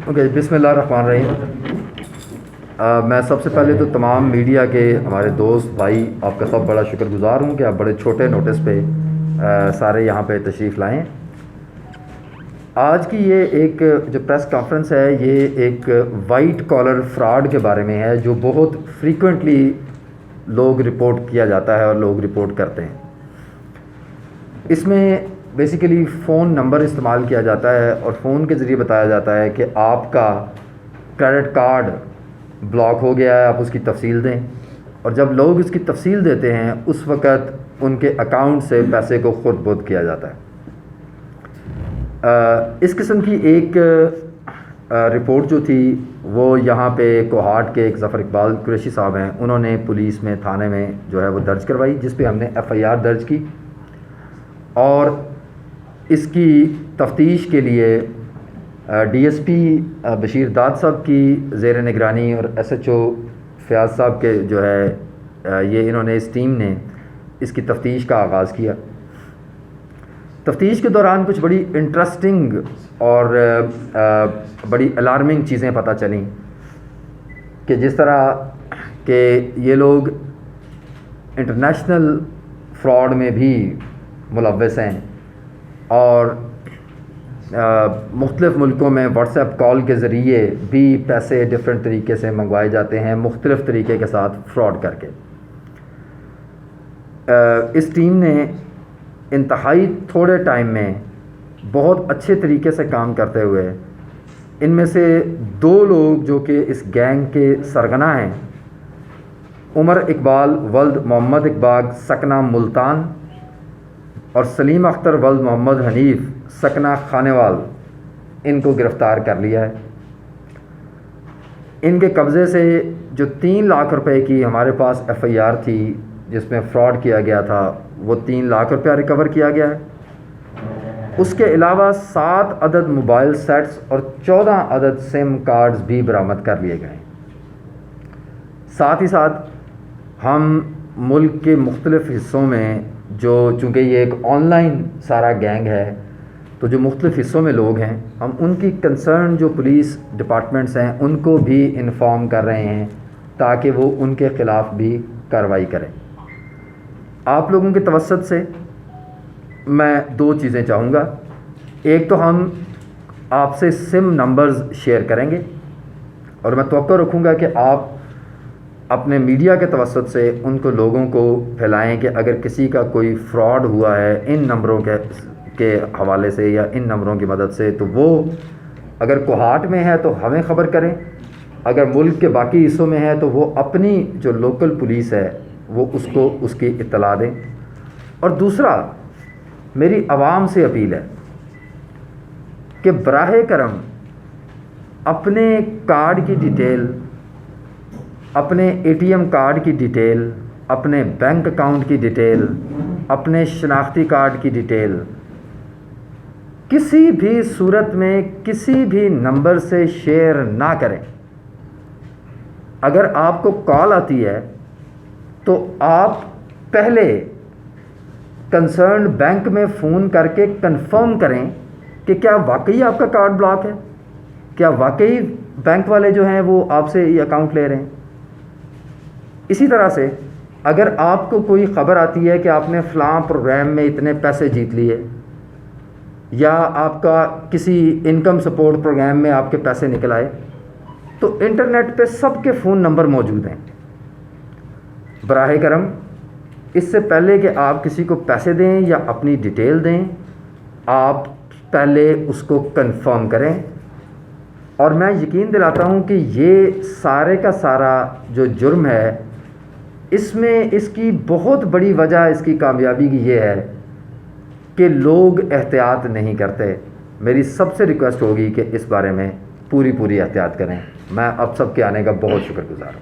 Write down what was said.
Okay, بسم اللہ الرحمن الرحیم۔ میں سب سے پہلے تو تمام میڈیا کے ہمارے دوست بھائی آپ کا سب بڑا شکر گزار ہوں کہ آپ بڑے چھوٹے نوٹس پہ سارے یہاں پہ تشریف لائیں۔ آج کی یہ ایک جو پریس کانفرنس ہے یہ ایک وائٹ کالر فراڈ کے بارے میں ہے جو بہت فریکوینٹلی لوگ رپورٹ کیا جاتا ہے اور لوگ رپورٹ کرتے ہیں۔ اس میں بیسیکلی فون نمبر استعمال کیا جاتا ہے اور فون کے ذریعے بتایا جاتا ہے کہ آپ کا کریڈٹ کارڈ بلاک ہو گیا ہے، آپ اس کی تفصیل دیں، اور جب لوگ اس کی تفصیل دیتے ہیں اس وقت ان کے اکاؤنٹ سے پیسے کو خرد برد کیا جاتا ہے۔ اس قسم کی ایک رپورٹ جو تھی وہ یہاں پہ کوہاٹ کے ایک ظفر اقبال قریشی صاحب ہیں، انہوں نے پولیس میں تھانے میں جو ہے وہ درج کروائی، جس پہ ہم نے FIR درج کی اور اس کی تفتیش کے لیے DSP بشیر داد صاحب کی زیر نگرانی اور SHO فیاض صاحب کے جو ہے یہ انہوں نے اس ٹیم نے اس کی تفتیش کا آغاز کیا۔ تفتیش کے دوران کچھ بڑی انٹرسٹنگ اور بڑی الارمنگ چیزیں پتہ چلیں کہ جس طرح کہ یہ لوگ انٹرنیشنل فراڈ میں بھی ملوث ہیں اور مختلف ملکوں میں واٹس ایپ کال کے ذریعے بھی پیسے ڈفرینٹ طریقے سے منگوائے جاتے ہیں، مختلف طریقے کے ساتھ فراڈ کر کے۔ اس ٹیم نے انتہائی تھوڑے ٹائم میں بہت اچھے طریقے سے کام کرتے ہوئے ان میں سے 2 لوگ جو کہ اس گینگ کے سرغنہ ہیں، عمر اقبال ولد محمد اقبال سکنہ ملتان اور سلیم اختر ولد محمد حنیف سکنہ خانیوال، ان کو گرفتار کر لیا ہے۔ ان کے قبضے سے جو 3 لاکھ روپے کی ہمارے پاس FIR تھی جس میں فراڈ کیا گیا تھا وہ 3 لاکھ روپیہ ریکور کیا گیا ہے۔ اس کے علاوہ 7 عدد موبائل سیٹس اور 14 عدد سم کارڈز بھی برآمد کر لیے گئے ہیں۔ ساتھ ہی ساتھ ہم ملک کے مختلف حصوں میں چونکہ یہ ایک آن لائن سارا گینگ ہے تو جو مختلف حصوں میں لوگ ہیں ہم ان کی کنسرن جو پولیس ڈپارٹمنٹس ہیں ان کو بھی انفارم کر رہے ہیں تاکہ وہ ان کے خلاف بھی کارروائی کریں۔ آپ لوگوں کے توسط سے میں 2 چیزیں چاہوں گا۔ ایک تو ہم آپ سے سم نمبرز شیئر کریں گے اور میں توقع رکھوں گا کہ آپ اپنے میڈیا کے توسط سے ان کو لوگوں کو پھیلائیں کہ اگر کسی کا کوئی فراڈ ہوا ہے ان نمبروں کے حوالے سے یا ان نمبروں کی مدد سے تو وہ اگر کوہاٹ میں ہے تو ہمیں خبر کریں، اگر ملک کے باقی حصوں میں ہے تو وہ اپنی جو لوکل پولیس ہے وہ اس کی اطلاع دیں۔ اور دوسرا میری عوام سے اپیل ہے کہ براہ کرم اپنے کارڈ کی ڈیٹیل، اپنے ATM کارڈ کی ڈیٹیل، اپنے بینک اکاؤنٹ کی ڈیٹیل، اپنے شناختی کارڈ کی ڈیٹیل کسی بھی صورت میں کسی بھی نمبر سے شیئر نہ کریں۔ اگر آپ کو کال آتی ہے تو آپ پہلے کنسرنڈ بینک میں فون کر کے کنفرم کریں کہ کیا واقعی آپ کا کارڈ بلاک ہے، کیا واقعی بینک والے جو ہیں وہ آپ سے یہ اکاؤنٹ لے رہے ہیں۔ اسی طرح سے اگر آپ کو کوئی خبر آتی ہے کہ آپ نے فلاں پروگرام میں اتنے پیسے جیت لیے یا آپ کا کسی انکم سپورٹ پروگرام میں آپ کے پیسے نکل آئے تو انٹرنیٹ پہ سب کے فون نمبر موجود ہیں۔ براہ کرم اس سے پہلے کہ آپ کسی کو پیسے دیں یا اپنی ڈیٹیل دیں آپ پہلے اس کو کنفرم کریں۔ اور میں یقین دلاتا ہوں کہ یہ سارے کا سارا جو جرم ہے اس میں اس کی بہت بڑی وجہ اس کی کامیابی کی یہ ہے کہ لوگ احتیاط نہیں کرتے۔ میری سب سے ریکویسٹ ہوگی کہ اس بارے میں پوری احتیاط کریں۔ میں اب سب کے آنے کا بہت شکر گزار ہوں۔